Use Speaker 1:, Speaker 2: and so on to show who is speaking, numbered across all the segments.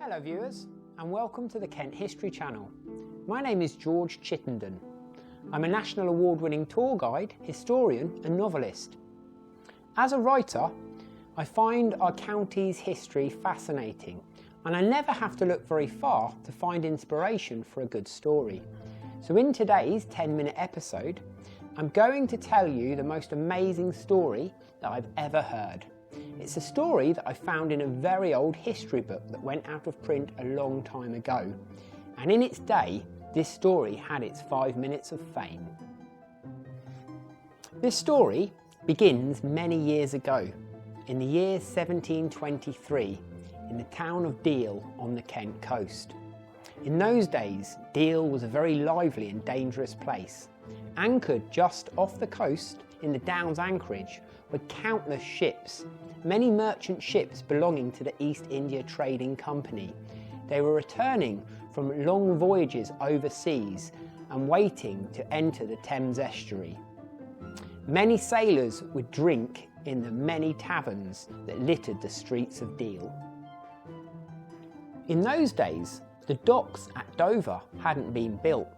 Speaker 1: Hello viewers, and welcome to the Kent History Channel. My name is George Chittenden. I'm a national award-winning tour guide, historian and novelist. As a writer, I find our county's history fascinating, and I never have to look very far to find inspiration for a good story. So in today's 10-minute episode, I'm going to tell you the most amazing story that I've ever heard. It's a story that I found in a very old history book that went out of print a long time ago. And in its day, this story had its 5 minutes of fame. This story begins many years ago, in the year 1723, in the town of Deal on the Kent coast. In those days, Deal was a very lively and dangerous place. Anchored just off the coast in the Downs anchorage were countless ships, many merchant ships belonging to the East India Trading Company. They were returning from long voyages overseas and waiting to enter the Thames estuary. Many sailors would drink in the many taverns that littered the streets of Deal. In those days, the docks at Dover hadn't been built,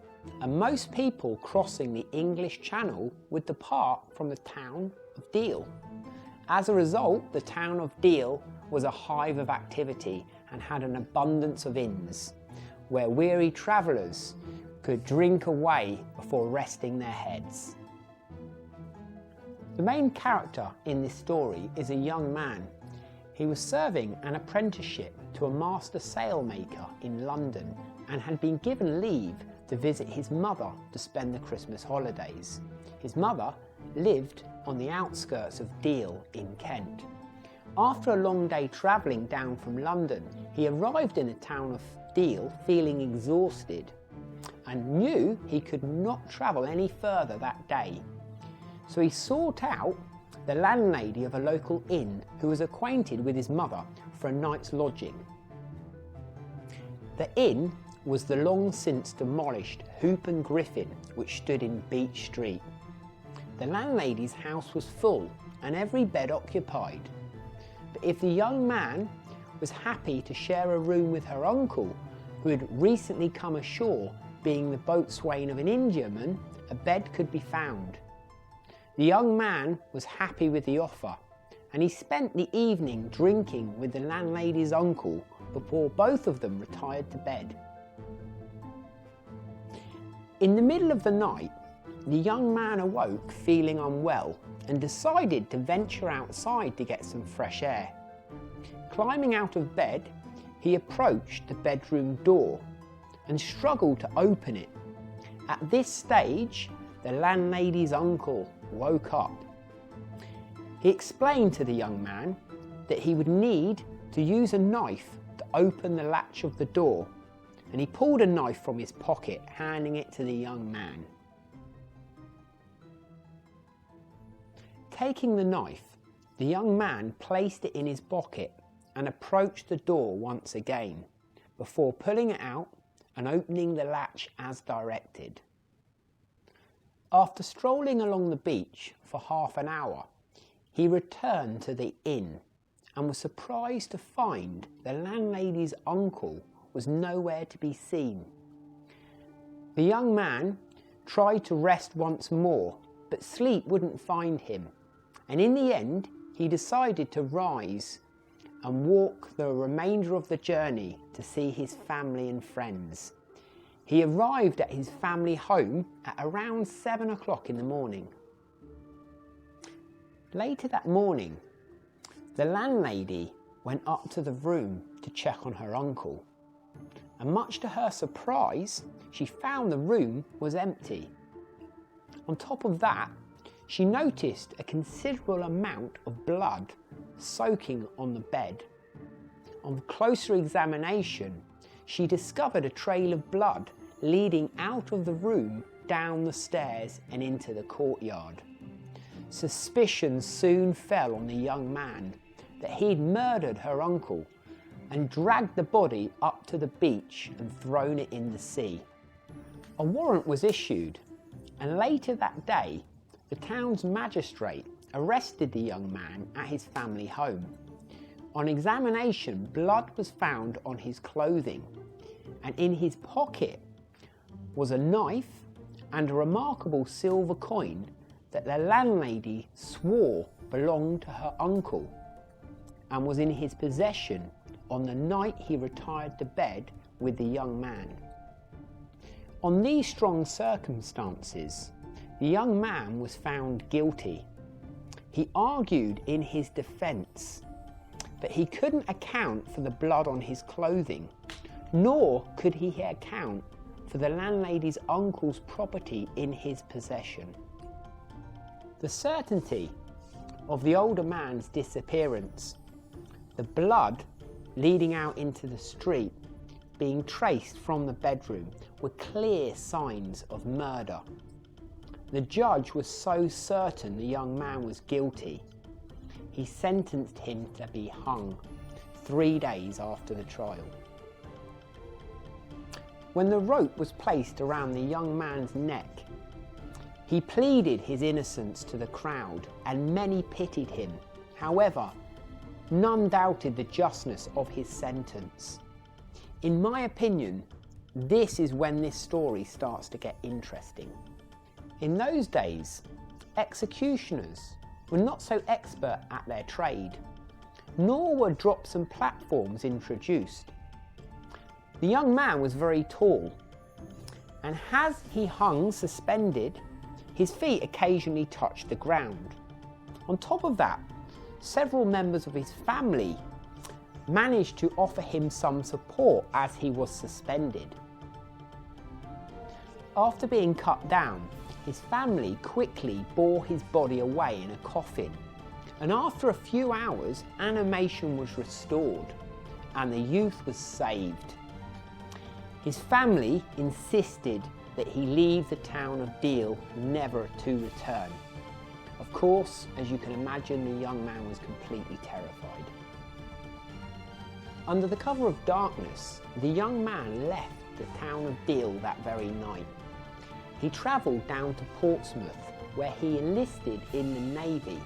Speaker 1: and most people crossing the English Channel would depart from the town of Deal. As a result, the town of Deal was a hive of activity and had an abundance of inns, where weary travellers could drink away before resting their heads. The main character in this story is a young man. He was serving an apprenticeship to a master sailmaker in London and had been given leave to visit his mother to spend the Christmas holidays. His mother lived on the outskirts of Deal in Kent. After a long day travelling down from London, he arrived in the town of Deal feeling exhausted and knew he could not travel any further that day. So he sought out the landlady of a local inn who was acquainted with his mother for a night's lodging. The inn was the long since demolished Hoop and Griffin, which stood in Beach Street. The landlady's house was full and every bed occupied. But if the young man was happy to share a room with her uncle, who had recently come ashore, being the boatswain of an Indiaman, a bed could be found. The young man was happy with the offer, and he spent the evening drinking with the landlady's uncle before both of them retired to bed. In the middle of the night, the young man awoke feeling unwell and decided to venture outside to get some fresh air. Climbing out of bed, he approached the bedroom door and struggled to open it. At this stage, the landlady's uncle woke up. He explained to the young man that he would need to use a knife to open the latch of the door, and he pulled a knife from his pocket, handing it to the young man. Taking the knife, the young man placed it in his pocket and approached the door once again, before pulling it out and opening the latch as directed. After strolling along the beach for half an hour, he returned to the inn and was surprised to find the landlady's uncle was nowhere to be seen. The young man tried to rest once more, but sleep wouldn't find him, and in the end he decided to rise and walk the remainder of the journey to see his family and friends. He arrived at his family home at around 7 o'clock in the morning. Later that morning, the landlady went up to the room to check on her uncle, and much to her surprise, she found the room was empty. On top of that, she noticed a considerable amount of blood soaking on the bed. On closer examination, she discovered a trail of blood leading out of the room, down the stairs and into the courtyard. Suspicion soon fell on the young man that he'd murdered her uncle and dragged the body up to the beach and thrown it in the sea. A warrant was issued, and later that day, the town's magistrate arrested the young man at his family home. On examination, blood was found on his clothing, and in his pocket was a knife and a remarkable silver coin that the landlady swore belonged to her uncle and was in his possession on the night he retired to bed with the young man. On these strong circumstances, the young man was found guilty. He argued in his defence that he couldn't account for the blood on his clothing, nor could he account for the landlady's uncle's property in his possession. The certainty of the older man's disappearance, the blood leading out into the street being traced from the bedroom, were clear signs of murder. The judge was so certain the young man was guilty, he sentenced him to be hung 3 days after the trial. When the rope was placed around the young man's neck, he pleaded his innocence to the crowd, and many pitied him. However, none doubted the justness of his sentence. In my opinion, this is when this story starts to get interesting. In those days, executioners were not so expert at their trade, nor were drops and platforms introduced. The young man was very tall, and as he hung suspended, his feet occasionally touched the ground. On top of that, several members of his family managed to offer him some support as he was suspended. After being cut down, his family quickly bore his body away in a coffin, and after a few hours, animation was restored and the youth was saved. His family insisted that he leave the town of Deal never to return. Of course, as you can imagine, the young man was completely terrified. Under the cover of darkness, the young man left the town of Deal that very night. He travelled down to Portsmouth, where he enlisted in the Navy,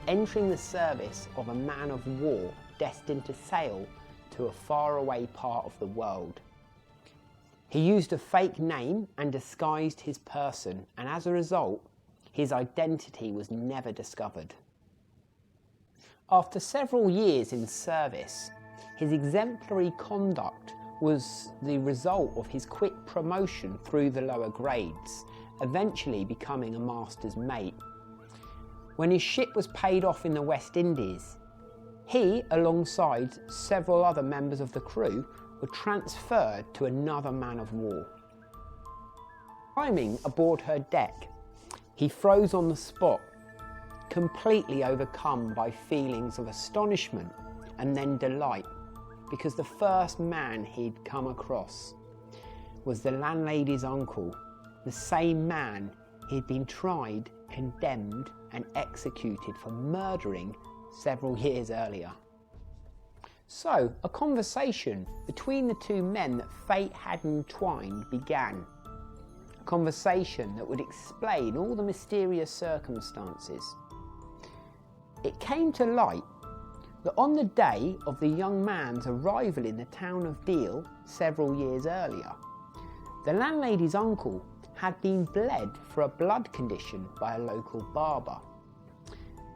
Speaker 1: entering the service of a man of war destined to sail to a faraway part of the world. He used a fake name and disguised his person, and as a result, his identity was never discovered. After several years in service, his exemplary conduct was the result of his quick promotion through the lower grades, eventually becoming a master's mate. When his ship was paid off in the West Indies, he, alongside several other members of the crew, were transferred to another man of war. Climbing aboard her deck, he froze on the spot, completely overcome by feelings of astonishment and then delight, because the first man he'd come across was the landlady's uncle, the same man he'd been tried, condemned and executed for murdering several years earlier. So, a conversation between the two men that fate had entwined began. A conversation that would explain all the mysterious circumstances. It came to light that on the day of the young man's arrival in the town of Deal several years earlier, the landlady's uncle had been bled for a blood condition by a local barber.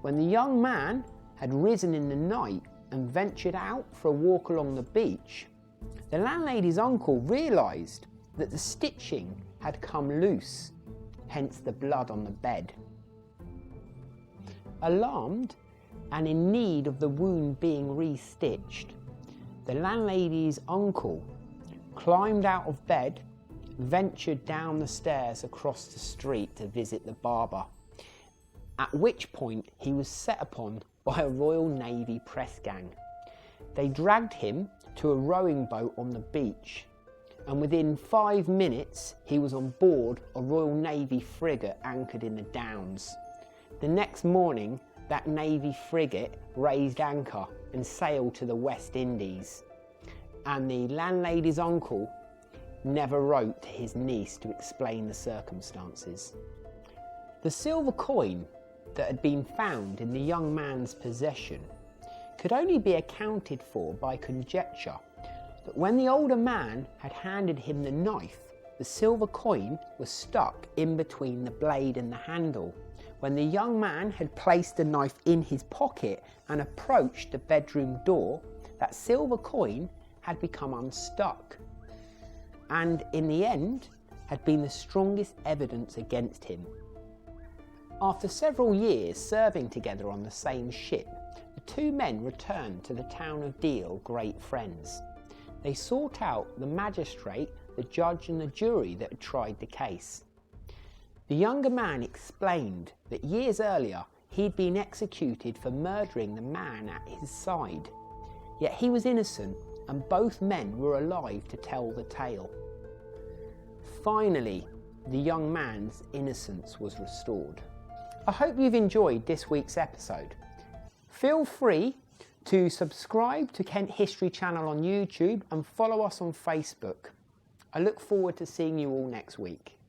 Speaker 1: When the young man had risen in the night and ventured out for a walk along the beach, the landlady's uncle realised that the stitching had come loose, hence the blood on the bed. Alarmed and in need of the wound being restitched, the landlady's uncle climbed out of bed, ventured down the stairs across the street to visit the barber, at which point he was set upon by a Royal Navy press gang. They dragged him to a rowing boat on the beach, and within 5 minutes he was on board a Royal Navy frigate anchored in the Downs. The next morning, that Navy frigate raised anchor and sailed to the West Indies, and the landlady's uncle never wrote to his niece to explain the circumstances. The silver coin that had been found in the young man's possession could only be accounted for by conjecture that when the older man had handed him the knife, the silver coin was stuck in between the blade and the handle. When the young man had placed the knife in his pocket and approached the bedroom door, that silver coin had become unstuck, and in the end had been the strongest evidence against him. After several years serving together on the same ship, the two men returned to the town of Deal great friends. They sought out the magistrate, the judge and the jury that had tried the case. The younger man explained that years earlier he'd been executed for murdering the man at his side. Yet he was innocent and both men were alive to tell the tale. Finally, the young man's innocence was restored. I hope you've enjoyed this week's episode. Feel free to subscribe to Kent History Channel on YouTube and follow us on Facebook. I look forward to seeing you all next week.